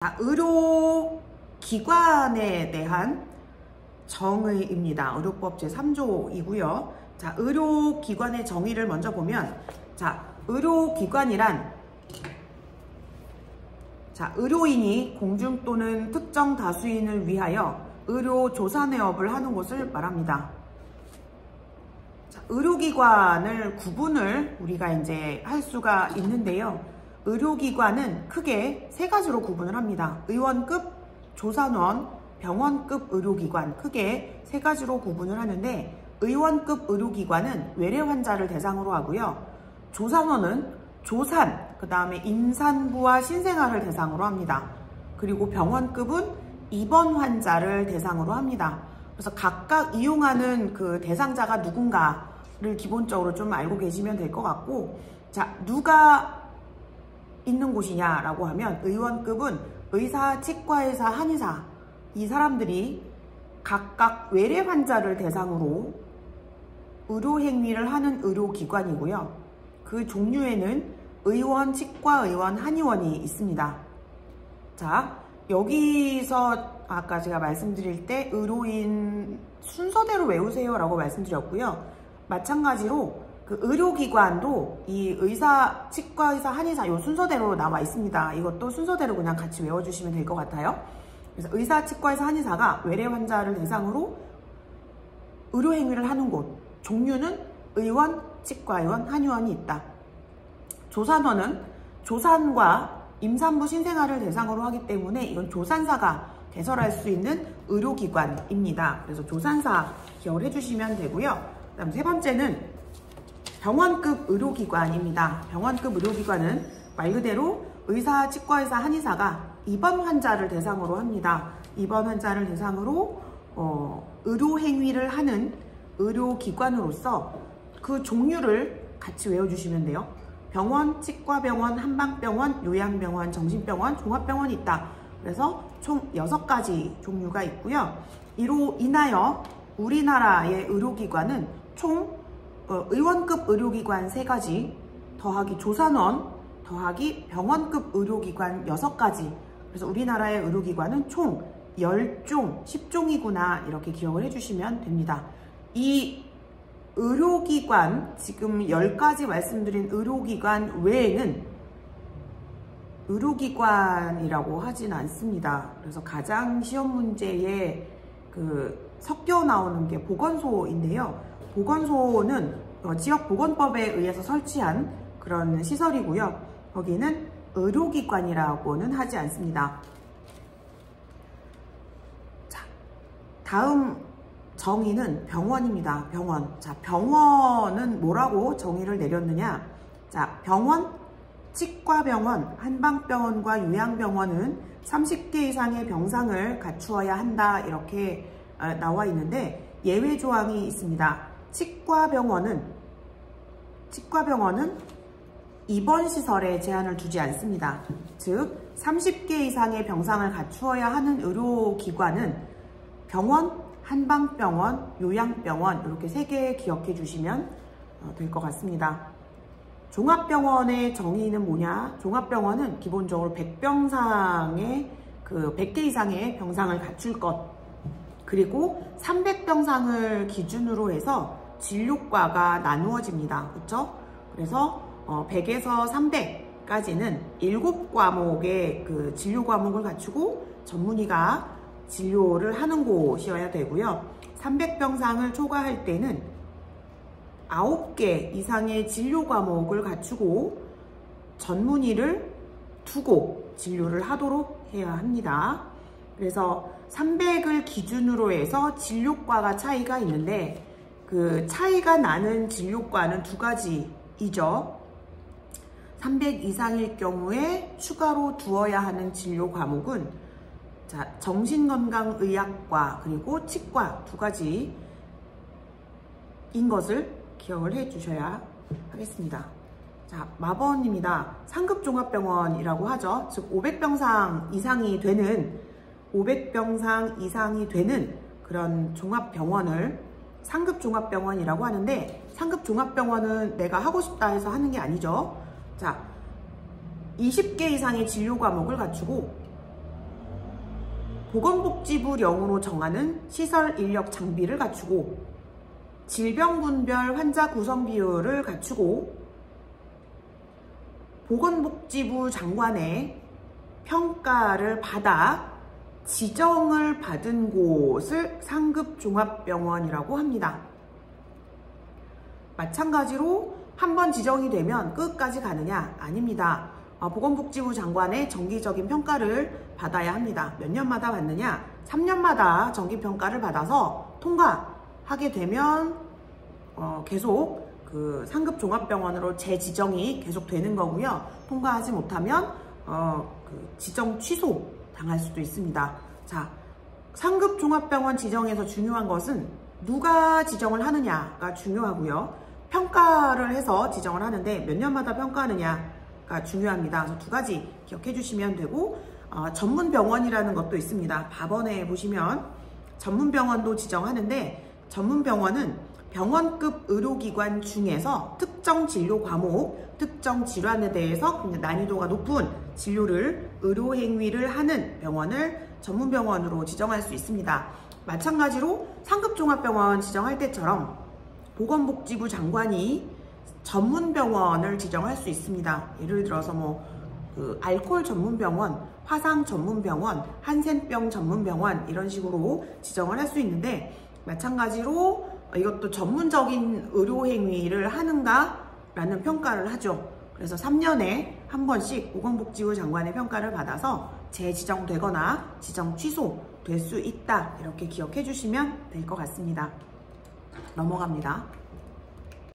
자, 의료기관에 대한 정의입니다. 의료법 제3조이고요. 자, 의료기관의 정의를 먼저 보면, 자, 의료기관이란 의료인이 공중 또는 특정 다수인을 위하여 의료조산의업을 하는 곳을 말합니다. 자, 의료기관을 구분을 우리가 이제 할 수가 있는데요. 의료기관은 크게 세 가지로 구분을 합니다. 의원급, 조산원, 병원급 의료기관, 크게 세 가지로 구분을 하는데, 의원급 의료기관은 외래 환자를 대상으로 하고요. 조산원은 조산, 그 다음에 임산부와 신생아를 대상으로 합니다. 그리고 병원급은 입원 환자를 대상으로 합니다. 그래서 각각 이용하는 그 대상자가 누군가를 기본적으로 좀 알고 계시면 될 것 같고, 자, 누가 있는 곳이냐라고 하면, 의원급은 의사, 치과의사, 한의사, 이 사람들이 각각 외래 환자를 대상으로 의료행위를 하는 의료기관이고요. 그 종류에는 의원, 치과의원, 한의원이 있습니다. 자, 여기서 아까 제가 말씀드릴 때 의료인 순서대로 외우세요 라고 말씀드렸고요. 마찬가지로 그 의료기관도 이 의사, 치과의사, 한의사 이 순서대로 나와 있습니다. 이것도 순서대로 그냥 같이 외워주시면 될 것 같아요. 그래서 의사, 치과의사, 한의사가 외래 환자를 대상으로 의료행위를 하는 곳, 종류는 의원, 치과의원, 한의원이 있다. 조산원은 조산과 임산부, 신생아를 대상으로 하기 때문에 이건 조산사가 개설할 수 있는 의료기관입니다. 그래서 조산사 기억을 해주시면 되고요. 그 다음 세 번째는 병원급 의료기관입니다. 병원급 의료기관은 말 그대로 의사, 치과의사, 한의사가 입원 환자를 대상으로 합니다. 입원 환자를 대상으로 의료행위를 하는 의료기관으로서 그 종류를 같이 외워주시면 돼요. 병원, 치과병원, 한방병원, 요양병원, 정신병원, 종합병원이 있다. 그래서 총 6가지 종류가 있고요. 이로 인하여 우리나라의 의료기관은 총 의원급 의료기관 3가지, 더하기 조산원, 더하기 병원급 의료기관 6가지. 그래서 우리나라의 의료기관은 총 10종, 10종이구나 이렇게 기억을 해주시면 됩니다. 이 의료기관, 지금 10가지 말씀드린 의료기관 외에는 의료기관이라고 하진 않습니다. 그래서 가장 시험 문제에 섞여 나오는 게 보건소인데요. 보건소는 지역보건법에 의해서 설치한 그런 시설이고요. 거기는 의료기관이라고는 하지 않습니다. 자, 다음 정의는 병원입니다. 병원. 자, 병원은 뭐라고 정의를 내렸느냐? 자, 병원, 치과병원, 한방병원과 요양병원은 30개 이상의 병상을 갖추어야 한다. 이렇게 나와 있는데 예외 조항이 있습니다. 치과병원은 입원시설에 제한을 두지 않습니다. 즉 30개 이상의 병상을 갖추어야 하는 의료기관은 병원, 한방병원, 요양병원 이렇게 3개 기억해 주시면 될 것 같습니다. 종합병원의 정의는 뭐냐? 종합병원은 기본적으로 100병상의 100개 이상의 병상을 갖출 것, 그리고 300병상을 기준으로 해서 진료과가 나누어집니다. 그렇죠? 그래서 100에서 300까지는 7과목의 그 진료 과목을 갖추고 전문의가 진료를 하는 곳이어야 되고요. 300병상을 초과할 때는 9개 이상의 진료 과목을 갖추고 전문의를 두고 진료를 하도록 해야 합니다. 그래서 300을 기준으로 해서 진료과가 차이가 있는데 그 차이가 나는 진료과는 2가지이죠. 300 이상일 경우에 추가로 두어야 하는 진료 과목은 자, 정신건강의학과 그리고 치과 2가지인 것을 기억을 해 주셔야 하겠습니다. 자, 마번입니다. 상급종합병원이라고 하죠. 즉 500병상 이상이 되는 그런 종합병원을 상급종합병원이라고 하는데, 상급종합병원은 내가 하고 싶다 해서 하는 게 아니죠. 자, 20개 이상의 진료 과목을 갖추고 보건복지부령으로 정하는 시설 인력 장비를 갖추고 질병군별 환자 구성 비율을 갖추고 보건복지부 장관의 평가를 받아 지정을 받은 곳을 상급종합병원이라고 합니다. 마찬가지로 한번 지정이 되면 끝까지 가느냐? 아닙니다. 보건복지부 장관의 정기적인 평가를 받아야 합니다. 몇 년마다 받느냐? 3년마다 정기평가를 받아서 통과하게 되면 계속 그 상급종합병원으로 재지정이 계속 되는 거고요. 통과하지 못하면 그 지정 취소 당할 수도 있습니다. 자, 상급종합병원 지정에서 중요한 것은 누가 지정을 하느냐가 중요하고요. 평가를 해서 지정을 하는데 몇 년마다 평가하느냐가 중요합니다. 그래서 두 가지 기억해 주시면 되고, 전문병원이라는 것도 있습니다. 법원에 보시면 전문병원도 지정하는데, 전문병원은 병원급 의료기관 중에서 특정 진료 과목, 특정 질환에 대해서 난이도가 높은 진료를, 의료행위를 하는 병원을 전문병원으로 지정할 수 있습니다. 마찬가지로 상급종합병원 지정할 때처럼 보건복지부 장관이 전문병원을 지정할 수 있습니다. 예를 들어서 알코올 전문병원, 화상 전문병원, 한센병 전문병원 이런 식으로 지정을 할 수 있는데, 마찬가지로 이것도 전문적인 의료행위를 하는가 라는 평가를 하죠. 그래서 3년에 한 번씩 보건복지부 장관의 평가를 받아서 재지정되거나 지정 취소될 수 있다. 이렇게 기억해 주시면 될 것 같습니다. 넘어갑니다.